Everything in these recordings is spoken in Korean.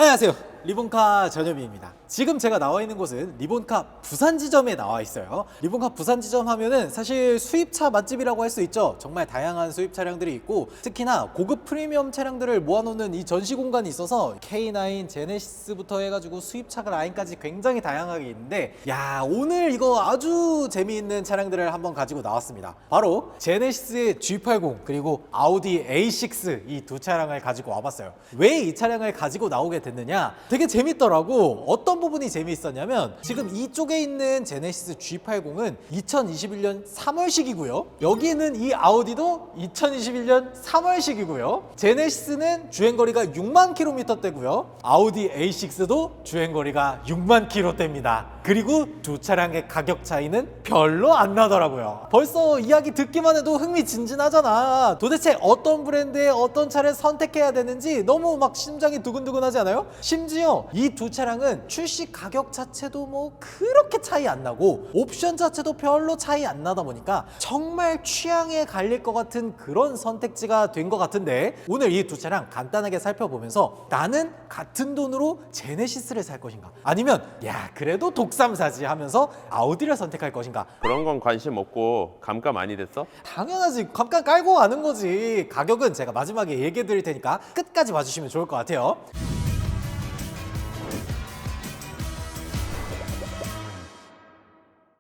안녕하세요. 리본카 전현미입니다. 지금 제가 나와 있는 곳은 리본카 부산 지점에 나와 있어요. 리본카 부산 지점 하면은 사실 수입차 맛집이라고 할 수 있죠. 정말 다양한 수입 차량들이 있고 특히나 고급 프리미엄 차량들을 모아놓는 이 전시 공간이 있어서 K9, 제네시스부터 해가지고 수입차 라인까지 굉장히 다양하게 있는데 야, 오늘 이거 아주 재미있는 차량들을 한번 가지고 나왔습니다. 바로 제네시스의 G80 그리고 아우디 A6 이 두 차량을 가지고 와봤어요. 왜 이 차량을 가지고 나오게 됐느냐? 되게 재밌더라고. 어떤 부분이 재미있었냐면 지금 이쪽에 있는 제네시스 G80은 2021년 3월식이고요. 여기 있는 이 아우디도 2021년 3월식이고요. 제네시스는 주행거리가 6만 킬로미터대고요. 아우디 A6도 주행거리가 6만 킬로대입니다. 그리고 두 차량의 가격 차이는 별로 안 나더라고요. 벌써 이야기 듣기만 해도 흥미진진하잖아. 도대체 어떤 브랜드의 어떤 차를 선택해야 되는지 너무 막 심장이 두근두근하지 않아요? 심지어 이 두 차량은 출시 가격 자체도 뭐 그렇게 차이 안 나고 옵션 자체도 별로 차이 안 나다 보니까 정말 취향에 갈릴 것 같은 그런 선택지가 된 것 같은데 오늘 이 두 차량 간단하게 살펴보면서 나는 같은 돈으로 제네시스를 살 것인가 아니면 야 그래도 독삼 사지 하면서 아우디를 선택할 것인가. 그런 건 관심 없고 감가 많이 됐어? 당연하지. 감가 깔고 가는 거지. 가격은 제가 마지막에 얘기해 드릴 테니까 끝까지 봐주시면 좋을 것 같아요.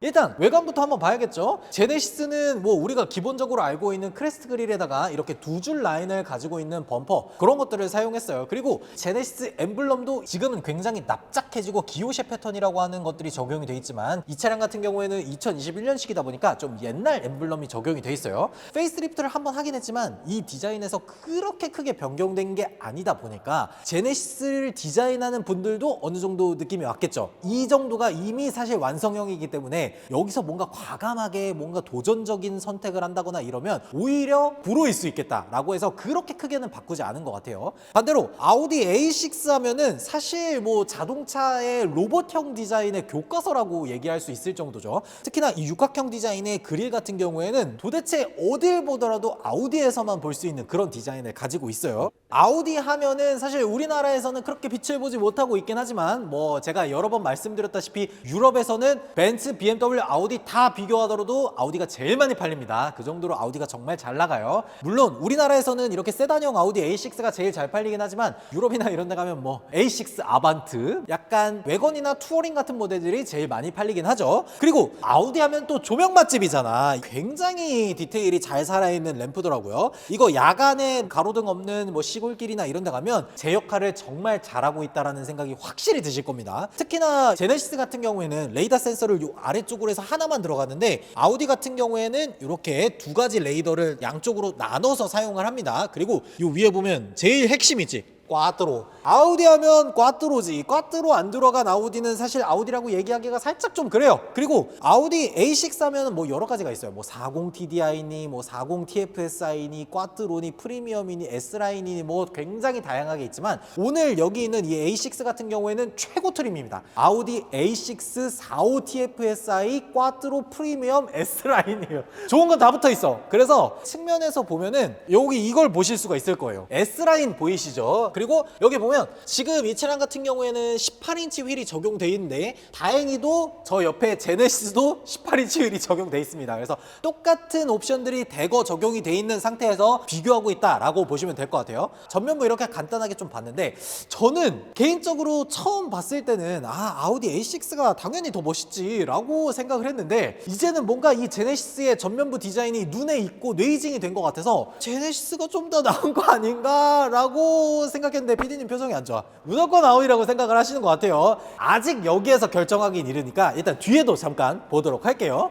일단 외관부터 한번 봐야겠죠. 제네시스는 뭐 우리가 기본적으로 알고 있는 크레스트 그릴에다가 이렇게 두 줄 라인을 가지고 있는 범퍼 그런 것들을 사용했어요. 그리고 제네시스 엠블럼도 지금은 굉장히 납작해지고 기호쉐 패턴이라고 하는 것들이 적용이 돼 있지만 이 차량 같은 경우에는 2021년식이다 보니까 좀 옛날 엠블럼이 적용이 돼 있어요. 페이스리프트를 한번 하긴 했지만 이 디자인에서 그렇게 크게 변경된 게 아니다 보니까 제네시스를 디자인하는 분들도 어느 정도 느낌이 왔겠죠. 이 정도가 이미 사실 완성형이기 때문에 여기서 뭔가 과감하게 뭔가 도전적인 선택을 한다거나 이러면 오히려 불호일 수 있겠다라고 해서 그렇게 크게는 바꾸지 않은 것 같아요. 반대로 아우디 A6 하면은 사실 뭐 자동차의 로봇형 디자인의 교과서라고 얘기할 수 있을 정도죠. 특히나 이 육각형 디자인의 그릴 같은 경우에는 도대체 어딜 보더라도 아우디에서만 볼 수 있는 그런 디자인을 가지고 있어요. 아우디 하면은 사실 우리나라에서는 그렇게 빛을 보지 못하고 있긴 하지만 뭐 제가 여러 번 말씀드렸다시피 유럽에서는 벤츠, BMW, 아우디 다 비교하더라도 아우디가 제일 많이 팔립니다. 그 정도로 아우디가 정말 잘 나가요. 물론 우리나라에서는 이렇게 세단형 아우디 A6가 제일 잘 팔리긴 하지만 유럽이나 이런 데 가면 뭐 A6 아반트 약간 외건이나 투어링 같은 모델들이 제일 많이 팔리긴 하죠. 그리고 아우디 하면 또 조명 맛집이잖아. 굉장히 디테일이 잘 살아있는 램프더라고요. 이거 야간에 가로등 없는 뭐 시골길이나 이런 데 가면 제 역할을 정말 잘하고 있다라는 생각이 확실히 드실 겁니다. 특히나 제네시스 같은 경우에는 레이더 센서를 요 아래쪽으로 해서 하나만 들어가는데 아우디 같은 경우에는 이렇게 두 가지 레이더를 양쪽으로 나눠서 사용을 합니다. 그리고 요 위에 보면 제일 핵심이지. 꽈트로. 아우디 하면 꽈트로지. 꽈트로 안 들어간 아우디는 사실 아우디라고 얘기하기가 살짝 좀 그래요. 그리고 아우디 A6 하면 뭐 여러 가지가 있어요. 뭐 40TDI니 뭐 40TFSI니 꽈트로니 프리미엄이니 S라인이니 뭐 굉장히 다양하게 있지만 오늘 여기 있는 이 A6 같은 경우에는 최고 트림입니다. 아우디 A6 45TFSI 꽈트로 프리미엄 S라인이에요. 좋은 건 다 붙어 있어. 그래서 측면에서 보면은 여기 이걸 보실 수가 있을 거예요. S라인 보이시죠? 그리고 여기 보면 지금 이 차량 같은 경우에는 18인치 휠이 적용돼 있는데 다행히도 저 옆에 제네시스도 18인치 휠이 적용돼 있습니다. 그래서 똑같은 옵션들이 대거 적용이 돼 있는 상태에서 비교하고 있다라고 보시면 될 것 같아요. 전면부 이렇게 간단하게 좀 봤는데 저는 개인적으로 처음 봤을 때는 아우디 A6가 당연히 더 멋있지라고 생각을 했는데 이제는 뭔가 이 제네시스의 전면부 디자인이 눈에 익고 뇌이징이 된 것 같아서 제네시스가 좀 더 나은 거 아닌가라고 생각했는데 PD님 표정이 안 좋아. 무조건 아우디라고 생각을 하시는 것 같아요. 아직 여기에서 결정하긴 이르니까 일단 뒤에도 잠깐 보도록 할게요.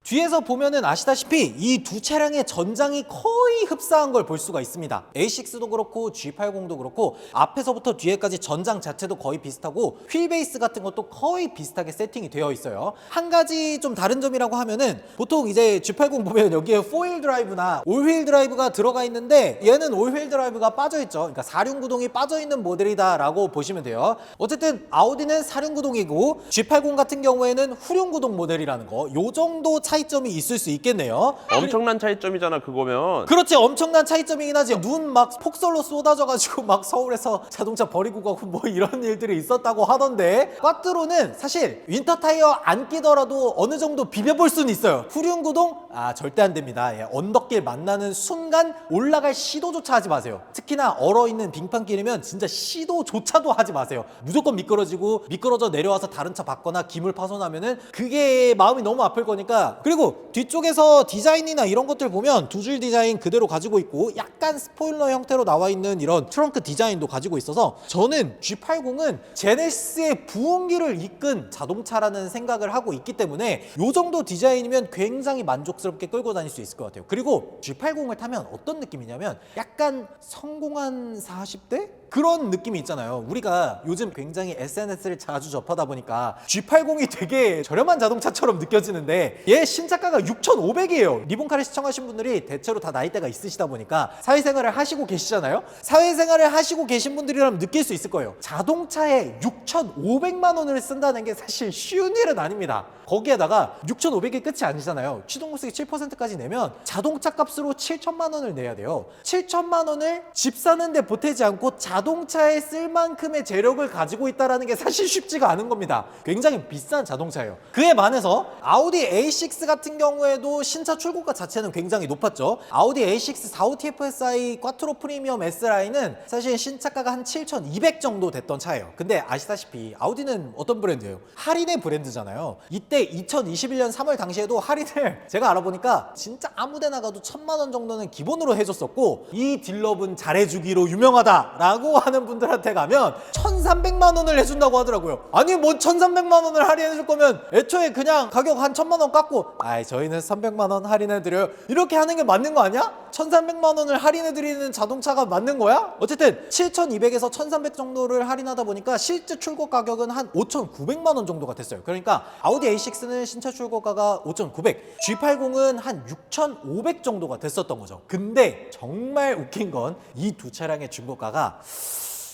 뒤에서 보면은 아시다시피 이 두 차량의 전장이 거의 흡사한 걸 볼 수가 있습니다. A6도 그렇고 G80도 그렇고 앞에서부터 뒤에까지 전장 자체도 거의 비슷하고 휠 베이스 같은 것도 거의 비슷하게 세팅이 되어 있어요. 한 가지 좀 다른 점이라고 하면은 보통 이제 G80 보면 여기에 4휠 드라이브나 올휠 드라이브가 들어가 있는데 얘는 올휠 드라이브가 빠져있죠. 그러니까 사륜구동이 빠져있는 모델이다 라고 보시면 돼요. 어쨌든 아우디는 사륜구동이고 G80 같은 경우에는 후륜구동 모델이라는 거 요 정도 차이 차이점이 있을 수 있겠네요. 엄청난 차이점이잖아 그거면. 그렇지, 엄청난 차이점이긴 하지. 눈 막 폭설로 쏟아져가지고 막 서울에서 자동차 버리고 가고 뭐 이런 일들이 있었다고 하던데, 꽈트로는 사실 윈터 타이어 안 끼더라도 어느 정도 비벼볼 수는 있어요. 후륜 구동 절대 안 됩니다. 예, 언덕길 만나는 순간 올라갈 시도조차 하지 마세요. 특히나 얼어있는 빙판길이면 진짜 시도조차도 하지 마세요. 무조건 미끄러지고 미끄러져 내려와서 다른 차 받거나 기물 파손하면은 그게 마음이 너무 아플 거니까. 그리고 뒤쪽에서 디자인이나 이런 것들 보면 두 줄 디자인 그대로 가지고 있고 약간 스포일러 형태로 나와 있는 이런 트렁크 디자인도 가지고 있어서 저는 G80은 제네시스의 부흥기를 이끈 자동차라는 생각을 하고 있기 때문에 이 정도 디자인이면 굉장히 만족스럽게 끌고 다닐 수 있을 것 같아요. 그리고 G80을 타면 어떤 느낌이냐면 약간 성공한 40대? 그런 느낌이 있잖아요. 우리가 요즘 굉장히 SNS를 자주 접하다 보니까 G80이 되게 저렴한 자동차처럼 느껴지는데 얘 신차가가 6,500이에요. 리본카를 시청하신 분들이 대체로 다 나이대가 있으시다 보니까 사회생활을 하시고 계시잖아요. 사회생활을 하시고 계신 분들이라면 느낄 수 있을 거예요. 자동차에 6,500만 원을 쓴다는 게 사실 쉬운 일은 아닙니다. 거기에다가 6,500이 끝이 아니잖아요. 취등록세기 7%까지 내면 자동차 값으로 7천만 원을 내야 돼요. 7천만 원을 집 사는데 보태지 않고 자동차에 쓸 만큼의 재력을 가지고 있다는 게 사실 쉽지가 않은 겁니다. 굉장히 비싼 자동차예요. 그에 반해서 아우디 A6 같은 경우에도 신차 출고가 자체는 굉장히 높았죠. 아우디 A6 45TFSI 꽈트로 프리미엄 S라인은 사실 신차가가 한 7,200 정도 됐던 차예요. 근데 아시다시피 아우디는 어떤 브랜드예요? 할인의 브랜드잖아요. 이때 2021년 3월 당시에도 할인을 제가 알아보니까 진짜 아무데나 가도 1,000만 원 정도는 기본으로 해줬었고, 이 딜러분 잘해주기로 유명하다라고 하는 분들한테 가면 1,300만 원을 해준다고 하더라고요. 아니 뭐 1,300만 원을 할인해줄 거면 애초에 그냥 가격 한 1,000만 원 깎고 저희는 300만 원 할인해드려요 이렇게 하는 게 맞는 거 아니야? 1,300만 원을 할인해드리는 자동차가 맞는 거야? 어쨌든 7,200에서 1,300 정도를 할인하다 보니까 실제 출고 가격은 한 5,900만 원 정도가 됐어요. 그러니까 아우디 A6는 신차 출고가가 5,900, G80은 한 6,500 정도가 됐었던 거죠. 근데 정말 웃긴 건 이 두 차량의 중고가가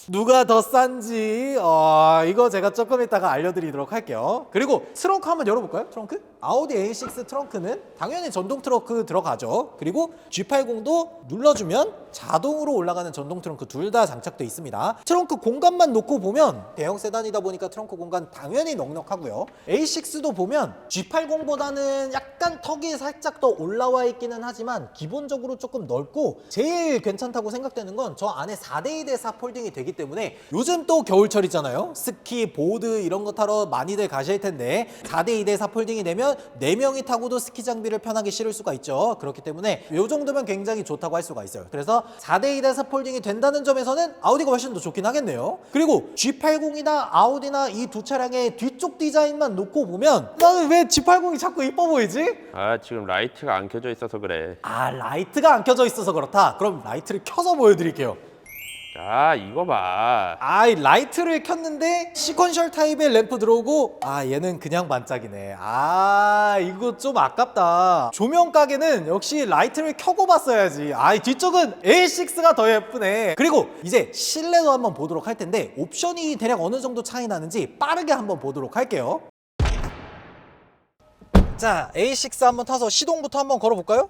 누가 더 싼지 이거 제가 조금 이따가 알려드리도록 할게요. 그리고 트렁크 한번 열어볼까요? 트렁크? 아우디 A6 트렁크는 당연히 전동 트렁크 들어가죠. 그리고 G80도 눌러주면 자동으로 올라가는 전동 트렁크 둘 다 장착되어 있습니다. 트렁크 공간만 놓고 보면 대형 세단이다 보니까 트렁크 공간 당연히 넉넉하고요. A6도 보면 G80보다는 약간 턱이 살짝 더 올라와 있기는 하지만 기본적으로 조금 넓고 제일 괜찮다고 생각되는 건 저 안에 4대2대4 폴딩이 되기 때문에 요즘 또 겨울철이잖아요. 스키, 보드 이런 거 타러 많이들 가실 텐데 4대2대4 폴딩이 되면 4명이 타고도 스키 장비를 편하게 실을 수가 있죠. 그렇기 때문에 이 정도면 굉장히 좋다고 할 수가 있어요. 그래서 4대2대4 폴딩이 된다는 점에서는 아우디가 훨씬 더 좋긴 하겠네요. 그리고 G80이나 아우디나 이 두 차량의 뒤쪽 디자인만 놓고 보면 나는 왜 G80이 자꾸 이뻐 보이지? 지금 라이트가 안 켜져 있어서 그래. 라이트가 안 켜져 있어서 그렇다. 그럼 라이트를 켜서 보여드릴게요. 자, 이거 봐. 라이트를 켰는데 시퀀셜 타입의 램프 들어오고 얘는 그냥 반짝이네. 이거 좀 아깝다. 조명 가게는 역시 라이트를 켜고 봤어야지. 뒤쪽은 A6가 더 예쁘네. 그리고 이제 실내도 한번 보도록 할 텐데 옵션이 대략 어느 정도 차이 나는지 빠르게 한번 보도록 할게요. 자, A6 한번 타서 시동부터 한번 걸어볼까요?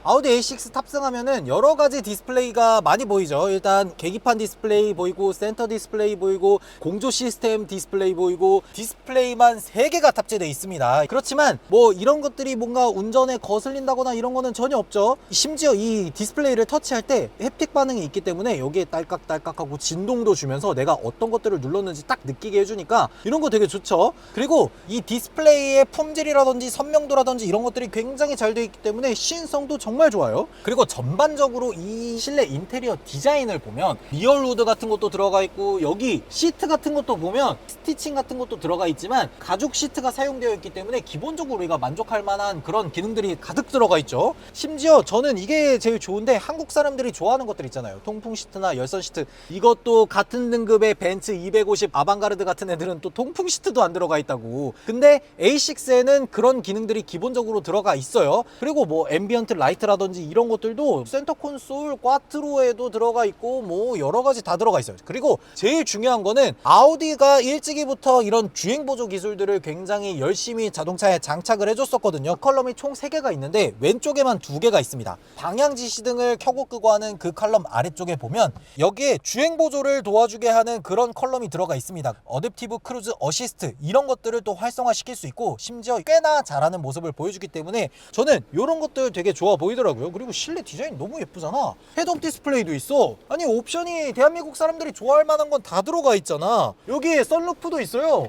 아우디 A6 탑승하면은 여러 가지 디스플레이가 많이 보이죠. 일단 계기판 디스플레이 보이고 센터 디스플레이 보이고 공조 시스템 디스플레이 보이고 디스플레이만 3개가 탑재되어 있습니다. 그렇지만 뭐 이런 것들이 뭔가 운전에 거슬린다거나 이런 거는 전혀 없죠. 심지어 이 디스플레이를 터치할 때 햅틱 반응이 있기 때문에 여기에 딸깍딸깍하고 진동도 주면서 내가 어떤 것들을 눌렀는지 딱 느끼게 해주니까 이런 거 되게 좋죠. 그리고 이 디스플레이의 품질이라든지 선명도라든지 이런 것들이 굉장히 잘 되어 있기 때문에 시인성도 정말 좋아요. 그리고 전반적으로 이 실내 인테리어 디자인을 보면 리얼우드 같은 것도 들어가 있고 여기 시트 같은 것도 보면 스티칭 같은 것도 들어가 있지만 가죽 시트가 사용되어 있기 때문에 기본적으로 우리가 만족할 만한 그런 기능들이 가득 들어가 있죠. 심지어 저는 이게 제일 좋은데 한국 사람들이 좋아하는 것들 있잖아요. 통풍 시트나 열선 시트. 이것도 같은 등급의 벤츠 250 아방가르드 같은 애들은 또 통풍 시트도 안 들어가 있다고. 근데 A6에는 그런 기능들이 기본적으로 들어가 있어요. 그리고 뭐 앰비언트 라이트 시트라든지 이런 것들도 센터 콘솔 꽈트로에도 들어가 있고 뭐 여러 가지 다 들어가 있어요. 그리고 제일 중요한 거는 아우디가 일찍이부터 이런 주행 보조 기술들을 굉장히 열심히 자동차에 장착을 해줬었거든요. 컬럼이 총 3개가 있는데 왼쪽에만 2개가 있습니다. 방향 지시등을 켜고 끄고 하는 그 컬럼 아래쪽에 보면 여기에 주행 보조를 도와주게 하는 그런 컬럼이 들어가 있습니다. 어댑티브 크루즈 어시스트 이런 것들을 또 활성화시킬 수 있고 심지어 꽤나 잘하는 모습을 보여주기 때문에 저는 이런 것들 되게 좋아 보이더라고요. 그리고 실내 디자인 너무 예쁘잖아. 헤드업 디스플레이도 있어. 아니 옵션이 대한민국 사람들이 좋아할 만한 건 다 들어가 있잖아. 여기에 썬루프도 있어요.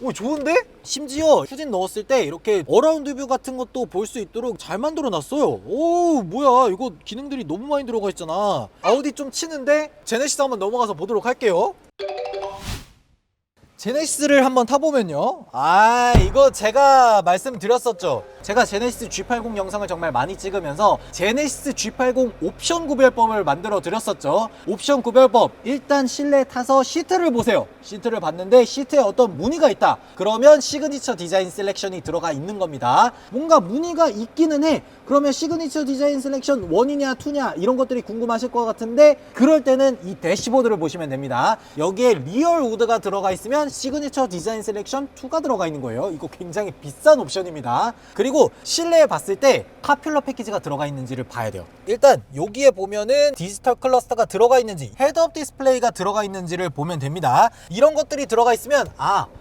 오 좋은데? 심지어 후진 넣었을 때 이렇게 어라운드 뷰 같은 것도 볼 수 있도록 잘 만들어 놨어요. 오 뭐야 이거 기능들이 너무 많이 들어가 있잖아. 아우디 좀 치는데 제네시스 한번 넘어가서 보도록 할게요. 제네시스를 한번 타보면요, 이거 제가 말씀드렸었죠. 제가 제네시스 G80 영상을 정말 많이 찍으면서 제네시스 G80 옵션 구별법을 만들어 드렸었죠. 옵션 구별법, 일단 실내 타서 시트를 보세요. 시트를 봤는데 시트에 어떤 무늬가 있다, 그러면 시그니처 디자인 셀렉션이 들어가 있는 겁니다. 뭔가 무늬가 있기는 해. 그러면 시그니처 디자인 셀렉션 1이냐 2냐 이런 것들이 궁금하실 것 같은데, 그럴 때는 이 대시보드를 보시면 됩니다. 여기에 리얼 우드가 들어가 있으면 시그니처 디자인 셀렉션 2가 들어가 있는 거예요. 이거 굉장히 비싼 옵션입니다. 그리고 실내에 봤을 때 카퓰러 패키지가 들어가 있는지를 봐야 돼요. 일단 여기에 보면은 디지털 클러스터가 들어가 있는지, 헤드업 디스플레이가 들어가 있는지를 보면 됩니다. 이런 것들이 들어가 있으면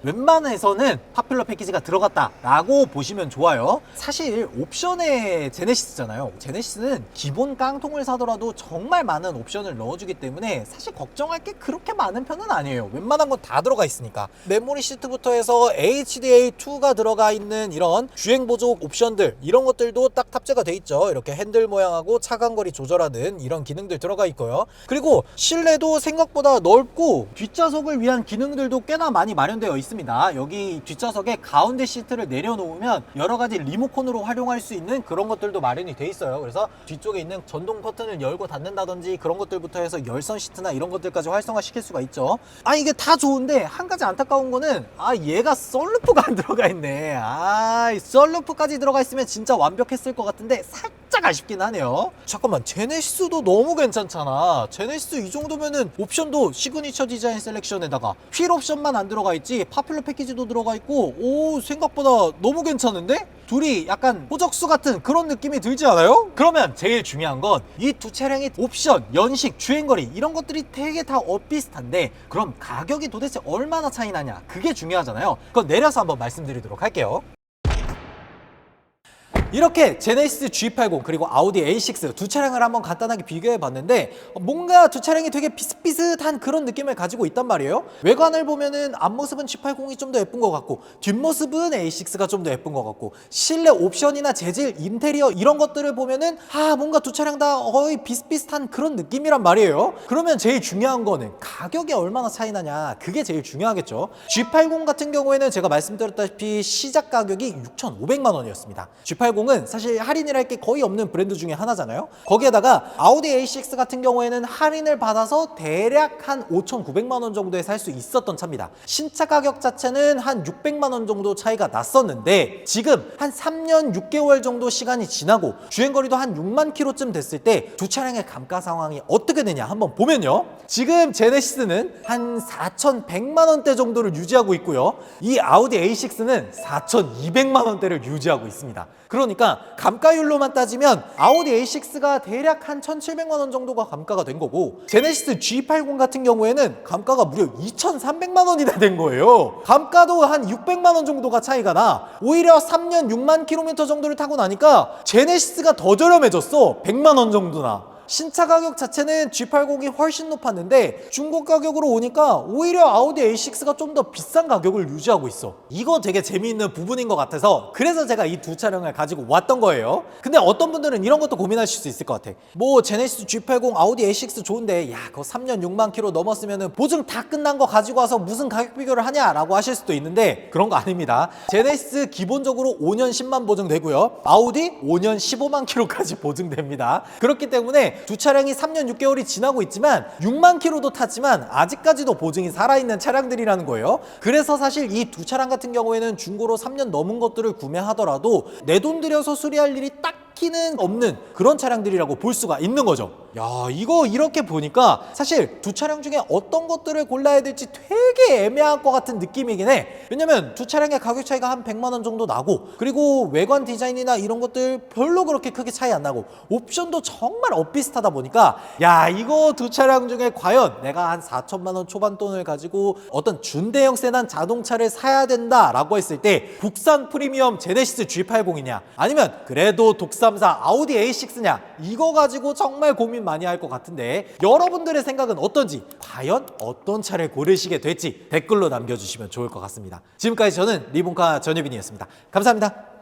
웬만해서는 카퓰러 패키지가 들어갔다 라고 보시면 좋아요. 사실 옵션에 제네시스잖아요. 제네시스는 기본 깡통을 사더라도 정말 많은 옵션을 넣어주기 때문에 사실 걱정할 게 그렇게 많은 편은 아니에요. 웬만한 건 다 들어가 있으니까. 메모리 시트부터 해서 HDA2가 들어가 있는 이런 주행 보조 옵션들, 이런 것들도 딱 탑재가 돼 있죠. 이렇게 핸들 모양하고 차간거리 조절하는 이런 기능들 들어가 있고요. 그리고 실내도 생각보다 넓고 뒷좌석을 위한 기능들도 꽤나 많이 마련되어 있습니다. 여기 뒷좌석에 가운데 시트를 내려놓으면 여러 가지 리모컨으로 활용할 수 있는 그런 것들도 마련이 돼 있어요. 그래서 뒤쪽에 있는 전동 커튼을 열고 닫는다든지 그런 것들부터 해서 열선 시트나 이런 것들까지 활성화시킬 수가 있죠. 이게 다 좋은데 한 가지 안타까운 거는 얘가 썬루프가 안 들어가 있네. 썬루프까지 들어가 있으면 진짜 완벽했을 것 같은데 살짝 아쉽긴 하네요. 잠깐만, 제네시스도 너무 괜찮잖아. 제네시스 이 정도면은 옵션도 시그니처 디자인 셀렉션에다가 휠 옵션만 안 들어가 있지 파퓰러 패키지도 들어가 있고, 생각보다 너무 괜찮은데? 둘이 약간 호적수 같은 그런 느낌이 들지 않아요? 그러면 제일 중요한 건 이 두 차량의 옵션, 연식, 주행거리 이런 것들이 되게 다 비슷한데, 그럼 가격이 도대체 얼마나 차이 나냐, 그게 중요하잖아요. 그건 내려서 한번 말씀드리도록 할게요. 이렇게 제네시스 G80 그리고 아우디 A6 두 차량을 한번 간단하게 비교해 봤는데, 뭔가 두 차량이 되게 비슷비슷한 그런 느낌을 가지고 있단 말이에요. 외관을 보면은 앞모습은 G80이 좀 더 예쁜 것 같고 뒷모습은 A6가 좀 더 예쁜 것 같고, 실내 옵션이나 재질, 인테리어 이런 것들을 보면은 뭔가 두 차량 다 거의 비슷비슷한 그런 느낌이란 말이에요. 그러면 제일 중요한 거는 가격이 얼마나 차이 나냐, 그게 제일 중요하겠죠. G80 같은 경우에는 제가 말씀드렸다시피 시작 가격이 6,500만 원이었습니다. G80은 사실 할인을 할 게 거의 없는 브랜드 중에 하나잖아요. 거기에다가 아우디 A6 같은 경우에는 할인을 받아서 대략 한 5,900만 원 정도에 살 수 있었던 차입니다. 신차 가격 자체는 한 600만 원 정도 차이가 났었는데, 지금 한 3년 6개월 정도 시간이 지나고 주행거리도 한 6만 킬로쯤 됐을 때 두 차량의 감가 상황이 어떻게 되냐 한번 보면요, 지금 제네시스는 한 4,100만 원대 정도를 유지하고 있고요, 이 아우디 A6는 4,200만 원대를 유지하고 있습니다. 그러니까 감가율로만 따지면 아우디 A6가 대략 한 1,700만 원 정도가 감가가 된 거고, 제네시스 G80 같은 경우에는 감가가 무려 2,300만 원이나 된 거예요. 감가도 한 600만 원 정도가 차이가 나. 오히려 3년 6만 킬로미터 정도를 타고 나니까 제네시스가 더 저렴해졌어. 100만 원 정도나. 신차 가격 자체는 G80이 훨씬 높았는데 중고 가격으로 오니까 오히려 아우디 A6가 좀 더 비싼 가격을 유지하고 있어. 이거 되게 재미있는 부분인 것 같아서 그래서 제가 이 두 차량을 가지고 왔던 거예요. 근데 어떤 분들은 이런 것도 고민하실 수 있을 것 같아. 뭐 제네시스 G80, 아우디 A6 좋은데 그거 3년 6만 킬로 넘었으면 보증 다 끝난 거 가지고 와서 무슨 가격 비교를 하냐 라고 하실 수도 있는데, 그런 거 아닙니다. 제네시스 기본적으로 5년 10만 보증되고요, 아우디 5년 15만 킬로까지 보증됩니다. 그렇기 때문에 두 차량이 3년 6개월이 지나고 있지만 6만 킬로도 탔지만 아직까지도 보증이 살아있는 차량들이라는 거예요. 그래서 사실 이 두 차량 같은 경우에는 중고로 3년 넘은 것들을 구매하더라도 내 돈 들여서 수리할 일이 딱히 바퀴는 없는 그런 차량들이라고 볼 수가 있는 거죠. 야, 이거 이렇게 보니까 사실 두 차량 중에 어떤 것들을 골라야 될지 되게 애매할 것 같은 느낌이긴 해. 왜냐면 두 차량의 가격 차이가 한 100만 원 정도 나고, 그리고 외관 디자인이나 이런 것들 별로 그렇게 크게 차이 안 나고, 옵션도 정말 엇비슷하다 보니까 야, 이거 두 차량 중에 과연 내가 한 4천만 원 초반 돈을 가지고 어떤 준대형 세단 자동차를 사야 된다라고 했을 때 국산 프리미엄 제네시스 G80이냐, 아니면 그래도 독삼사 아우디 A6냐, 이거 가지고 정말 고민 많이 할 것 같은데 여러분들의 생각은 어떤지, 과연 어떤 차를 고르시게 될지 댓글로 남겨주시면 좋을 것 같습니다. 지금까지 저는 리본카 전유빈이었습니다. 감사합니다.